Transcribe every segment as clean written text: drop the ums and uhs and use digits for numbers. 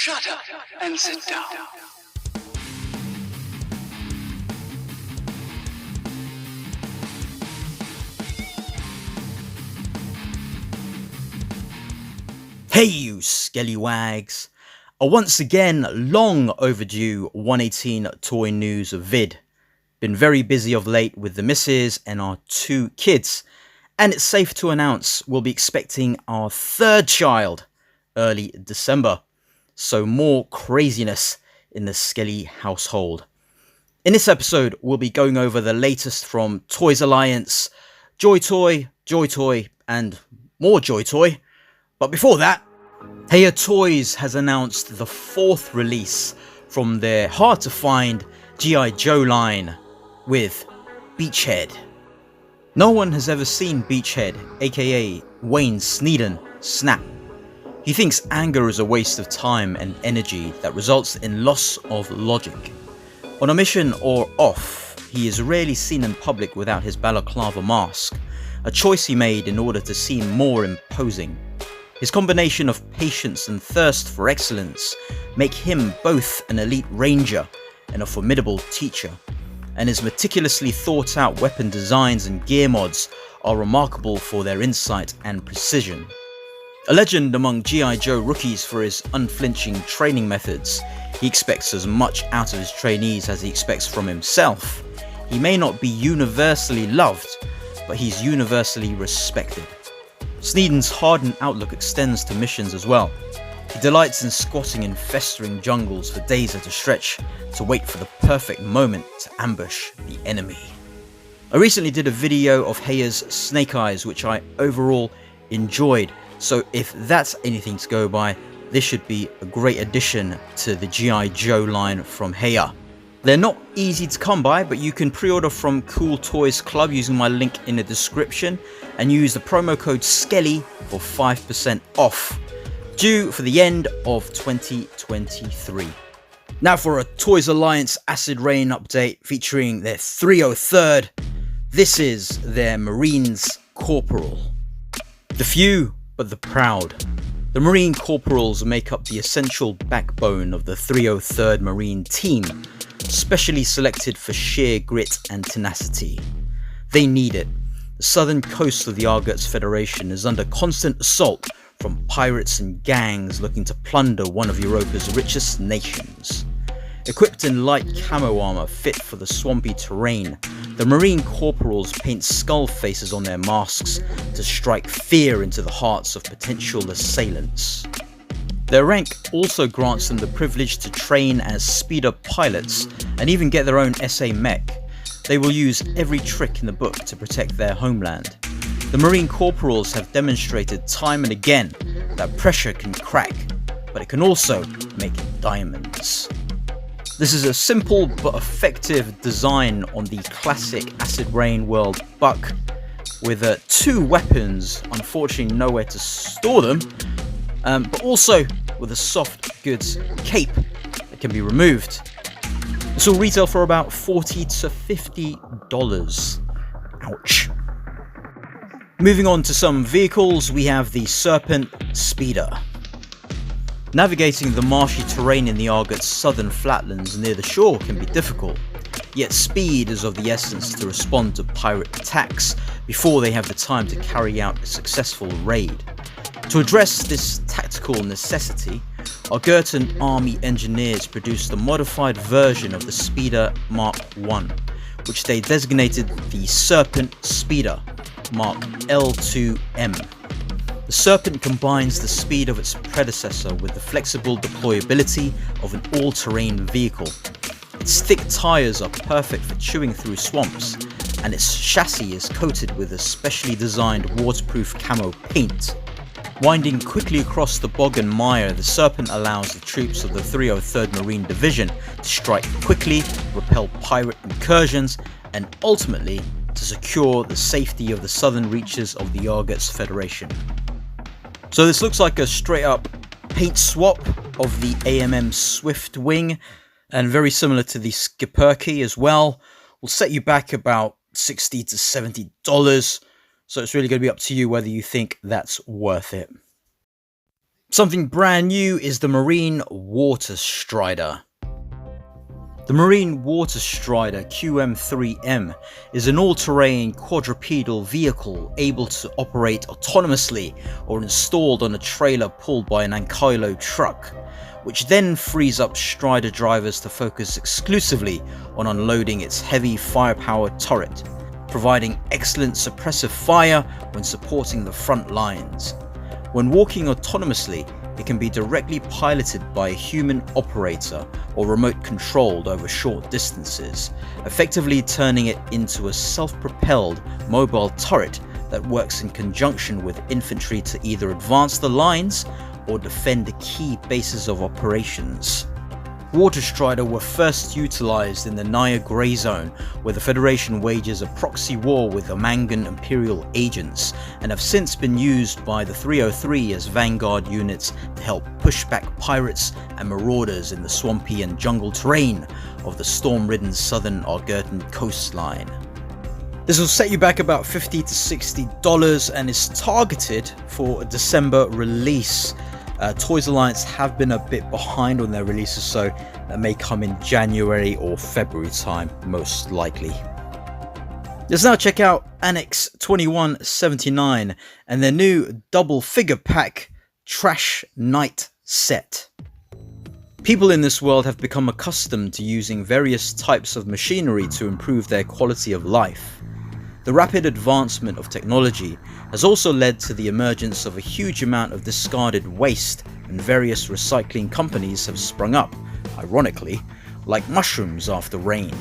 Shut up and sit down. Hey you skellywags! A once again long overdue 118 toy news vid. Been very busy of late with the missus and our 2 kids, and it's safe to announce we'll be expecting our 3rd child early December. So more craziness in the Skelly household. In this episode we'll be going over the latest from Toys Alliance, Joytoy, and more Joytoy. But before that, Hiya Toys has announced the 4th release from their hard-to-find G.I. Joe line with Beachhead. No one has ever seen Beachhead, aka Wayne Sneeden, snap. He thinks anger is a waste of time and energy that results in loss of logic. On a mission or off, he is rarely seen in public without his balaclava mask, a choice he made in order to seem more imposing. His combination of patience and thirst for excellence make him both an elite ranger and a formidable teacher, and his meticulously thought out weapon designs and gear mods are remarkable for their insight and precision. A legend among G.I. Joe rookies for his unflinching training methods, he expects as much out of his trainees as he expects from himself. He may not be universally loved, but he's universally respected. Sneeden's hardened outlook extends to missions as well. He delights in squatting in festering jungles for days at a stretch to wait for the perfect moment to ambush the enemy. I recently did a video of Hiya's Snake Eyes, which I overall enjoyed, so if that's anything to go by, this should be a great addition to the G.I. Joe line from Hiya. They're not easy to come by, but you can pre-order from Cool Toys Club using my link in the description and use the promo code SKELLY for 5% off, due for the end of 2023. Now for a Toys Alliance Acid Rain update featuring their 303rd. This is their Marines Corporal. The few, but the proud. The Marine Corporals make up the essential backbone of the 303rd Marine team, specially selected for sheer grit and tenacity. They need it. The southern coast of the Argots Federation is under constant assault from pirates and gangs looking to plunder one of Europa's richest nations. Equipped in light camo armor fit for the swampy terrain, the Marine Corporals paint skull faces on their masks to strike fear into the hearts of potential assailants. Their rank also grants them the privilege to train as speeder pilots and even get their own SA mech. They will use every trick in the book to protect their homeland. The Marine Corporals have demonstrated time and again that pressure can crack, but it can also make diamonds. This is a simple but effective design on the classic Acid Rain World buck, with 2 weapons, unfortunately nowhere to store them, but also with a soft goods cape that can be removed. This will retail for about $40 to $50. Ouch. Moving on to some vehicles, we have the Serpent Speeder. Navigating the marshy terrain in the Argot's southern flatlands near the shore can be difficult, yet speed is of the essence to respond to pirate attacks before they have the time to carry out a successful raid. To address this tactical necessity, Argotan Army engineers produced a modified version of the Speeder Mark I, which they designated the Serpent Speeder Mark L2M. The Serpent combines the speed of its predecessor with the flexible deployability of an all-terrain vehicle. Its thick tyres are perfect for chewing through swamps, and its chassis is coated with a specially designed waterproof camo paint. Winding quickly across the bog and mire, the Serpent allows the troops of the 303rd Marine Division to strike quickly, repel pirate incursions, and ultimately to secure the safety of the southern reaches of the Argots Federation. So this looks like a straight up paint swap of the AMM Swift Wing, and very similar to the Sepulchre as well. Will set you back about $60 to $70, so it's really going to be up to you whether you think that's worth it. Something brand new is the Marine Waterstrider. The Marine Waterstrider QM3M is an all-terrain quadrupedal vehicle able to operate autonomously or installed on a trailer pulled by an Ankylo truck, which then frees up Strider drivers to focus exclusively on unloading its heavy firepower turret, providing excellent suppressive fire when supporting the front lines. When walking autonomously, it can be directly piloted by a human operator or remote controlled over short distances, effectively turning it into a self-propelled mobile turret that works in conjunction with infantry to either advance the lines or defend key bases of operations. Waterstrider were first utilised in the Naya Grey Zone, where the Federation wages a proxy war with Omangan Imperial agents, and have since been used by the 303 as vanguard units to help push back pirates and marauders in the swampy and jungle terrain of the storm-ridden southern Argentine coastline. This will set you back about $50 to $60 and is targeted for a December release. Toys Alliance have been a bit behind on their releases, so that may come in January or February time, most likely. Let's now check out Annex 2179 and their new double figure pack Trash Knight set. People in this world have become accustomed to using various types of machinery to improve their quality of life. The rapid advancement of technology has also led to the emergence of a huge amount of discarded waste, and various recycling companies have sprung up, ironically, like mushrooms after rain.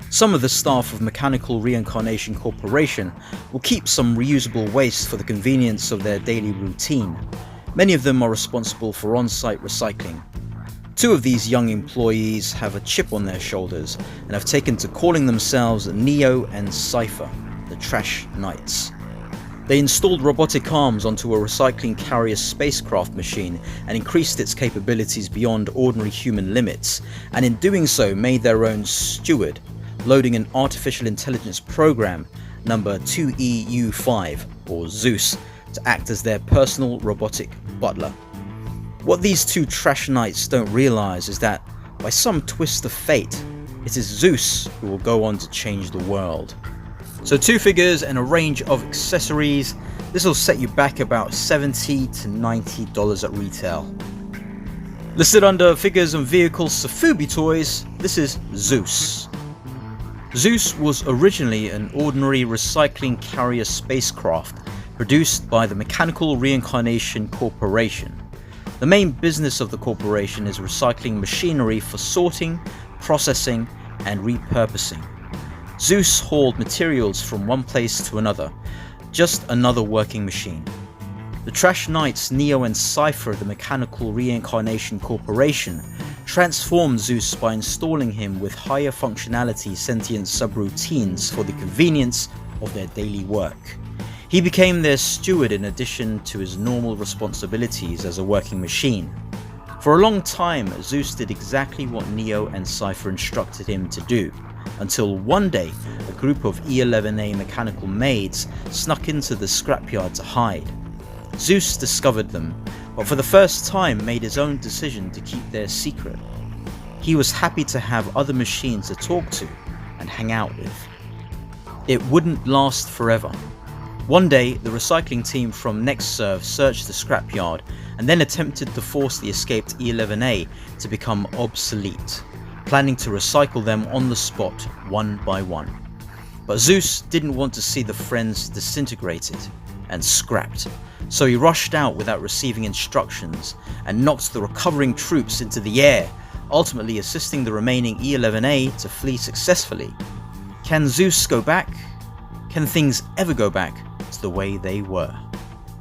Some of the staff of Mechanical Reincarnation Corporation will keep some reusable waste for the convenience of their daily routine. Many of them are responsible for on-site recycling. Two of these young employees have a chip on their shoulders and have taken to calling themselves Neo and Cypher, the Trash Knights. They installed robotic arms onto a recycling carrier spacecraft machine and increased its capabilities beyond ordinary human limits, and in doing so made their own steward, loading an artificial intelligence program number 2EU5, or Zeus, to act as their personal robotic butler. What these two Trash Knights don't realise is that, by some twist of fate, it is Zeus who will go on to change the world. So two figures and a range of accessories. This will set you back about $70 to $90 at retail. Listed under figures and vehicles Sofubi toys, this is Zeus. Zeus was originally an ordinary recycling carrier spacecraft produced by the Mechanical Reincarnation Corporation. The main business of the corporation is recycling machinery for sorting, processing, and repurposing. Zeus hauled materials from one place to another, just another working machine. The Trash Knights Neo and Cypher of the Mechanical Reincarnation Corporation transformed Zeus by installing him with higher functionality sentient subroutines for the convenience of their daily work. He became their steward in addition to his normal responsibilities as a working machine. For a long time, Zeus did exactly what Neo and Cypher instructed him to do, until one day a group of E11A mechanical maids snuck into the scrapyard to hide. Zeus discovered them, but for the first time made his own decision to keep their secret. He was happy to have other machines to talk to and hang out with. It wouldn't last forever. One day, the recycling team from NextServe searched the scrapyard and then attempted to force the escaped E11A to become obsolete, planning to recycle them on the spot one by one. But Zeus didn't want to see the friends disintegrated and scrapped, so he rushed out without receiving instructions and knocked the recovering troops into the air, ultimately assisting the remaining E11A to flee successfully. Can Zeus go back? Can things ever go back to the way they were?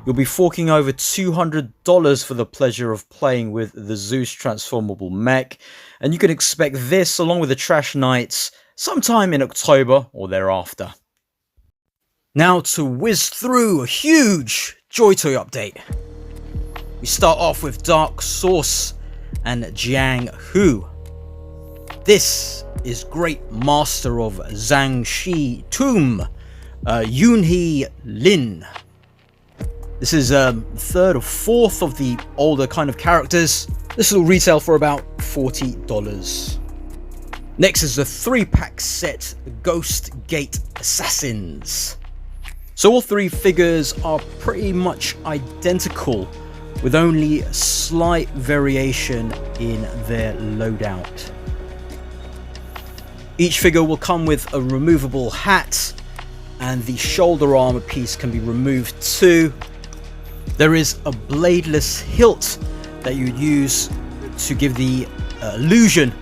You'll be forking over $200 for the pleasure of playing with the Zeus transformable mech, and you can expect this along with the Trash Knights sometime in October or thereafter. Now to whiz through a huge Joytoy update. We start off with Dark Source and Jianghu. This is Great Master of Zhangshi Tomb, Yunhe Lin. This is third or fourth of the older kind of characters. This will retail for about $40. Next is the 3-pack set, Ghost Gate Assassins. So all 3 figures are pretty much identical, with only a slight variation in their loadout. Each figure will come with a removable hat, and the shoulder armor piece can be removed too. There is a bladeless hilt that you'd use to give the illusion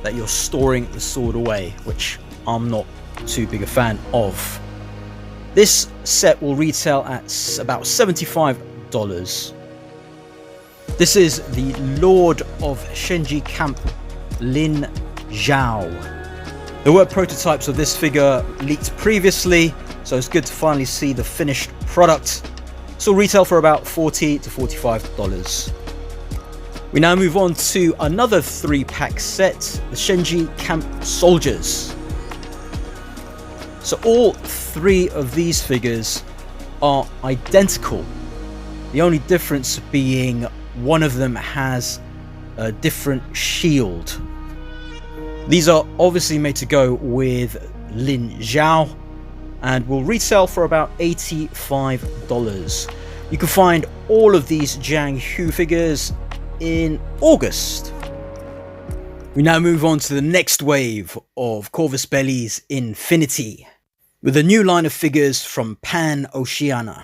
that you're storing the sword away, which I'm not too big a fan of. This set will retail at about $75. This is the Lord of Shenji Camp, Lin Zhao. There were prototypes of this figure leaked previously, so it's good to finally see the finished product. This will retail for about $40 to $45. We now move on to another 3-pack set, the Shenji Camp Soldiers. So all 3 of these figures are identical. The only difference being one of them has a different shield. These are obviously made to go with Lin Zhao and will retail for about $85. You can find all of these Jiang Hu figures in August. We now move on to the next wave of Corvus Belli's Infinity, with a new line of figures from PanOceania.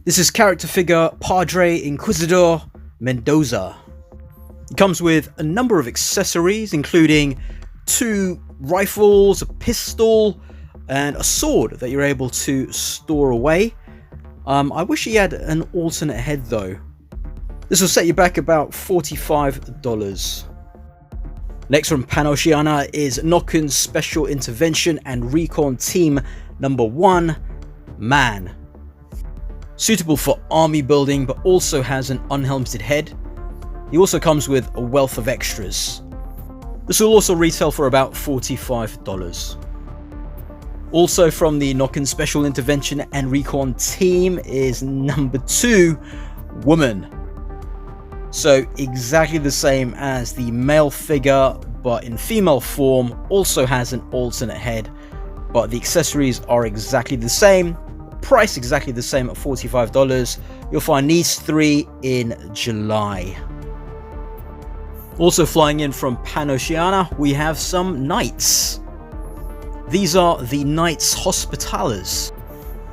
This is character figure Padre-Inquisidor Mendoza. It comes with a number of accessories, including 2 rifles, a pistol, and a sword that you're able to store away. I wish he had an alternate head though. This will set you back about $45. Next from PanOceania is Nokken's Special Intervention and Recon Team number 1, Man. Suitable for army building, but also has an unhelmeted head. He also comes with a wealth of extras. This will also retail for about $45. Also from the Nokken Special Intervention and Recon Team is number 2, Woman. So exactly the same as the male figure, but in female form, also has an alternate head, but the accessories are exactly the same, price exactly the same at $45. You'll find these 3 in July. Also flying in from PanOceania, we have some Knights. These are the Knights Hospitalers.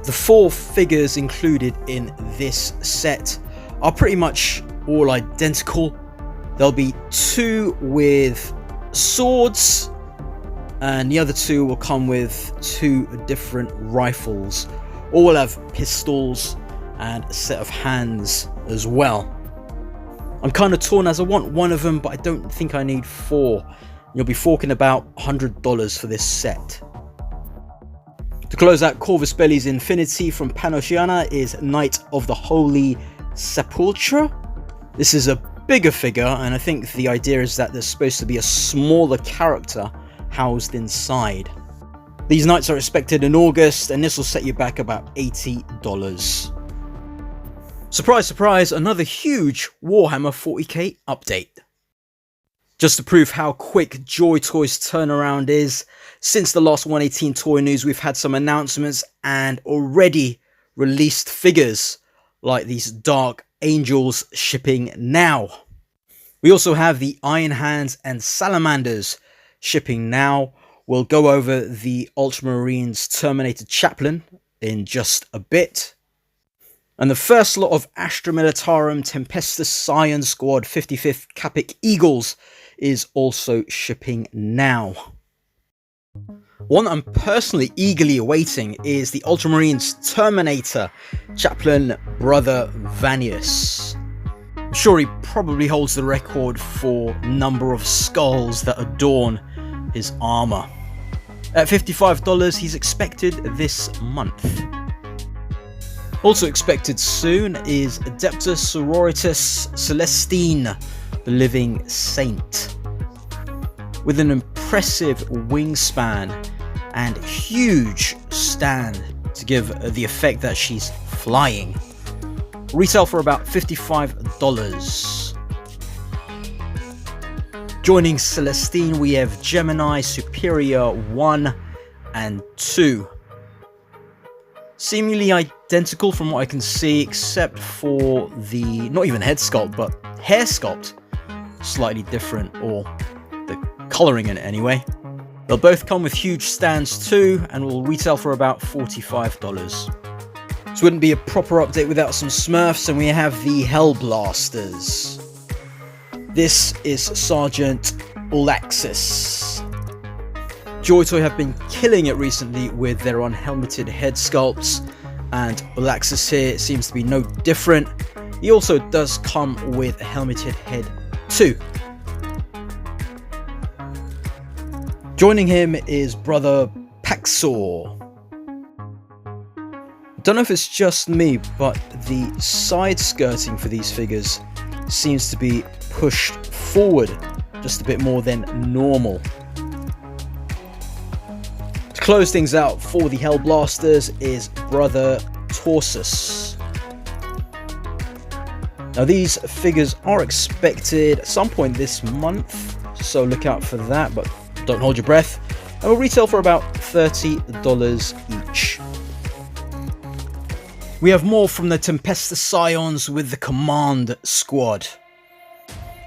The 4 figures included in this set are pretty much all identical. There'll be 2 with swords, and the other 2 will come with 2 different rifles. All will have pistols and a set of hands as well. I'm kind of torn as I want one of them, but I don't think I need 4. You'll be forking about $100 for this set. To close out Corvus Belli's Infinity from PanOceania is Knight of the Holy Sepulchre. This is a bigger figure, and I think the idea is that there's supposed to be a smaller character housed inside. These Knights are expected in August, and this will set you back about $80. Surprise, surprise, another huge Warhammer 40k update. Just to prove how quick Joytoy's turnaround is, since the last 118 toy news we've had some announcements and already released figures like these Dark Angels shipping now. We also have the Iron Hands and Salamanders shipping now. We'll go over the Ultramarines Terminator Chaplain in just a bit. And the first lot of Astra Militarum Tempestus Scion Squad 55th Capic Eagles is also shipping now. One I'm personally eagerly awaiting is the Ultramarines Terminator Chaplain brother Vanius. I'm sure he probably holds the record for number of skulls that adorn his armor. At $55, he's expected this month. Also expected soon is Adepta Sororitas Celestine, the Living Saint. With an impressive wingspan and huge stand to give the effect that she's flying. Retail for about $55. Joining Celestine, we have Geminae Superia 1 and 2. Seemingly identical from what I can see, except for the, not even head sculpt, but hair sculpt. Slightly different, or the colouring in it anyway. They'll both come with huge stands too, and will retail for about $45. This wouldn't be a proper update without some Smurfs, and we have the Hellblasters. This is Sergeant Ulaxis. Joytoy have been killing it recently with their unhelmeted head sculpts, and Ulaxis here seems to be no different. He also does come with a helmeted head too. Joining him is Brother Paxor. I don't know if it's just me, but the side skirting for these figures seems to be pushed forward just a bit more than normal. To close things out for the Hellblasters is Brother Torsus. Now these figures are expected at some point this month, so look out for that, but don't hold your breath. And will retail for about $30 each. We have more from the Tempesta Scions with the Command Squad.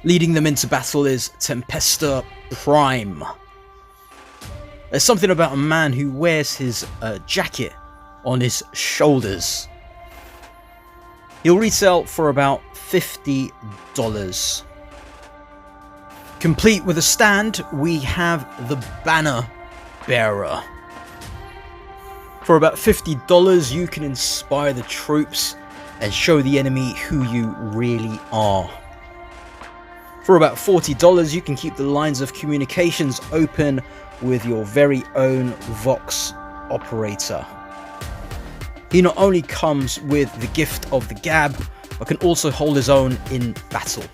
Leading them into battle is Tempesta Prime. There's something about a man who wears his jacket on his shoulders. He'll retail for about $50. Complete with a stand, we have the Banner Bearer. For about $50, you can inspire the troops and show the enemy who you really are. For about $40, you can keep the lines of communications open with your very own Vox operator. He not only comes with the gift of the gab, but can also hold his own in battle.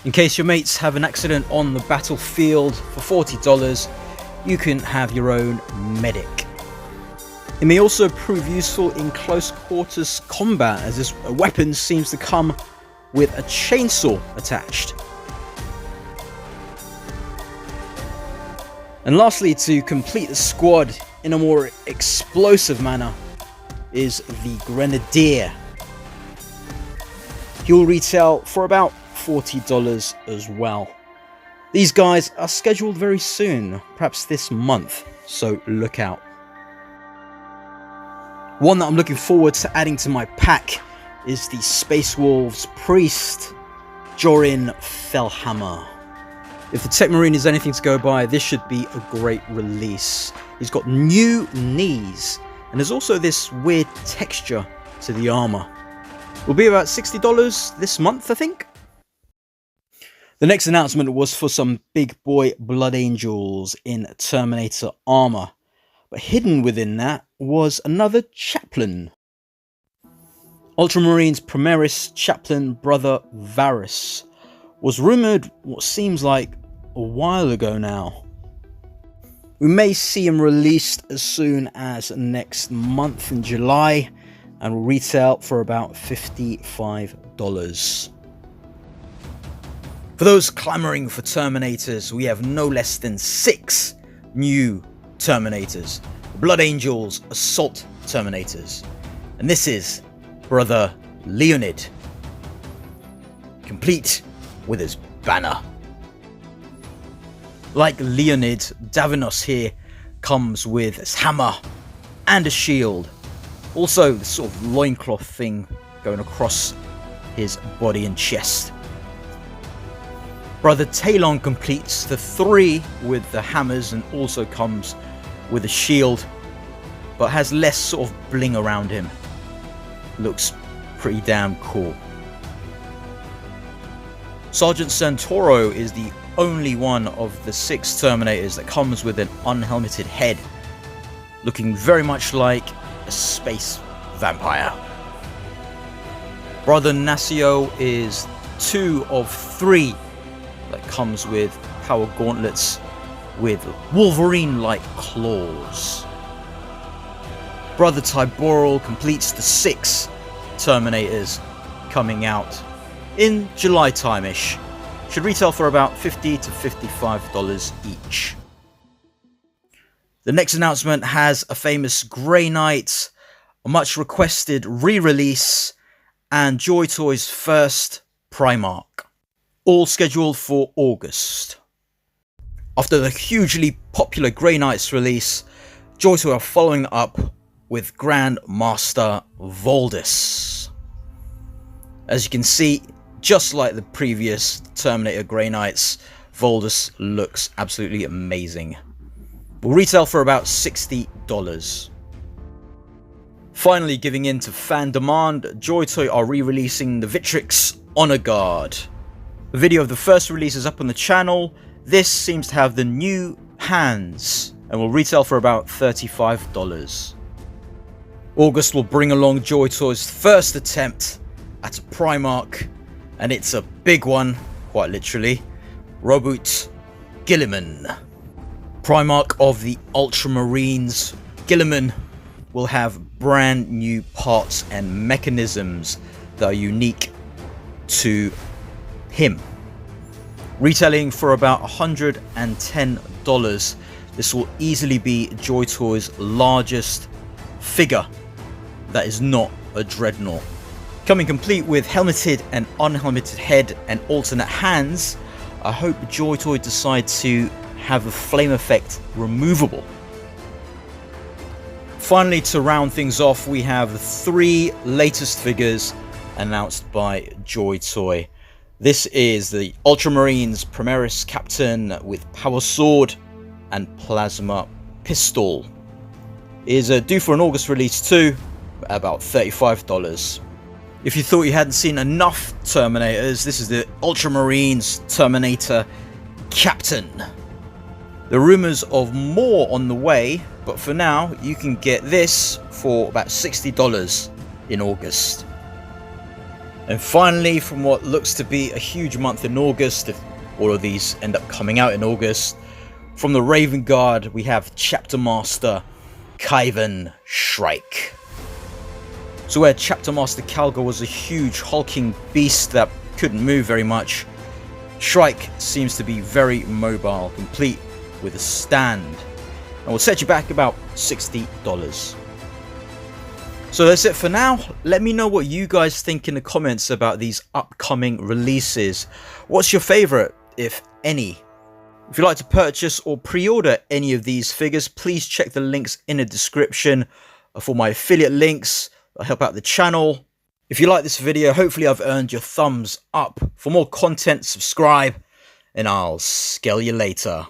In case your mates have an accident on the battlefield, for $40, you can have your own medic. It may also prove useful in close quarters combat, as this weapon seems to come with a chainsaw attached. And lastly, to complete the squad in a more explosive manner, is the Grenadier. He'll retail for about $40 as well. These guys are scheduled very soon, perhaps this month, so look out. One that I'm looking forward to adding to my pack is the Space Wolves Priest, Jorin Fellhammer. If the Tech Marine is anything to go by, this should be a great release. He's got new knees, and there's also this weird texture to the armor. Will be about $60 this month, I think. The next announcement was for some big boy Blood Angels in Terminator armor, but hidden within that was another Chaplain. Ultramarines Primaris Chaplain Brother Varus was rumoured what seems like a while ago now. We may see him released as soon as next month in July, and will retail for about $55. For those clamouring for Terminators, we have no less than 6 new Terminators. The Blood Angels Assault Terminators. And this is Brother Leonid, complete with his banner. Like Leonid, Davinos here comes with his hammer and a shield. Also, the sort of loincloth thing going across his body and chest. Brother Talon completes the 3 with the hammers and also comes with a shield, but has less sort of bling around him. Looks pretty damn cool. Sergeant Santoro is the only one of the 6 Terminators that comes with an unhelmeted head, looking very much like a space vampire. Brother Nasio is 2 of 3 that comes with power gauntlets with Wolverine-like claws. Brother Tyboral completes the 6 Terminators coming out in July time-ish. Should retail for about $50 to $55 each. The next announcement has a famous Grey Knight, a much requested re-release, and Joytoy's first Primarch. All scheduled for August. After the hugely popular Grey Knights release, Joytoy are following up with Grand Master Voldus. As you can see, just like the previous Terminator Grey Knights, Voldus looks absolutely amazing. Will retail for about $60. Finally, giving in to fan demand, Joytoy are re-releasing the Victrix Honor Guard. A video of the first release is up on the channel. This seems to have the new hands and will retail for about $35. August will bring along Joytoy's first attempt at a Primarch, and it's a big one, quite literally. Robert Guilliman. Primarch of the Ultramarines, Guilliman will have brand new parts and mechanisms that are unique to him. Retailing for about $110, this will easily be Joytoy's largest figure that is not a dreadnought. Coming complete with helmeted and unhelmeted head and alternate hands, I hope Joytoy decide to have the flame effect removable. Finally, to round things off, we have the 3 latest figures announced by Joytoy. This is the Ultramarines Primaris Captain with Power Sword and Plasma Pistol. It is due for an August release too, at about $35. If you thought you hadn't seen enough Terminators, this is the Ultramarines Terminator Captain. There are rumours of more on the way, but for now you can get this for about $60 in August. And finally, from what looks to be a huge month in August, if all of these end up coming out in August, from the Raven Guard we have Chapter Master Kaivan Shrike. So where Chapter Master Calgar was a huge hulking beast that couldn't move very much, Shrike seems to be very mobile, complete with a stand, and will set you back about $60. So that's it for now. Let me know what you guys think in the comments about these upcoming releases. What's your favorite, if any? If you'd like to purchase or pre-order any of these figures, please check the links in the description for my affiliate links. I'll help out the channel. If you like this video, hopefully I've earned your thumbs up. For more content, subscribe, and I'll scale you later.